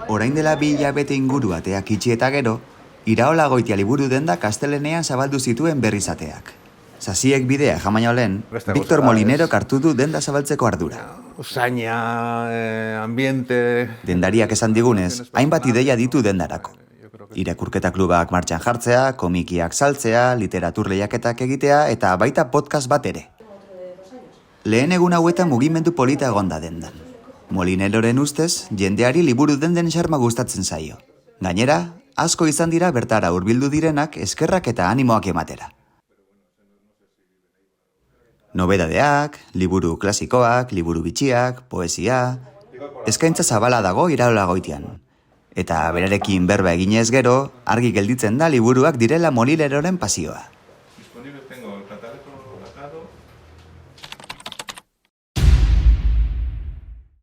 Orain dela 2 hilabete inguru ateak itxi eta gero, Iraola Goitia liburu denda Gaztelenean zabaldu zituen berrizateak. Sasiek bidea jamaino lehen, Victor Molinero hartu du denda zabaltzeko ardura. Usaina, ambiente... Dendariak esan digunez, hainbat ideia ditu dendarako. Irakurketa klubak martxan jartzea, komikiak saltzea, literatur lehiaketak egitea eta baita podcast bat ere. Lehen egun hauetan mugimendu polita egonda dendan. Molineroren ustez, jendeari liburu denden xarma gustatzen zaio. Gainera, asko izan dira bertara hurbildu direnak eskerrak eta animoak ematera. Nobedadeak, liburu klasikoak, liburu bitxiak, poesia... Eskaintza zabala dago Iraola Goitian. Eta berarekin berba eginez gero, argi gelditzen da liburuak direla Molineroren pasioa.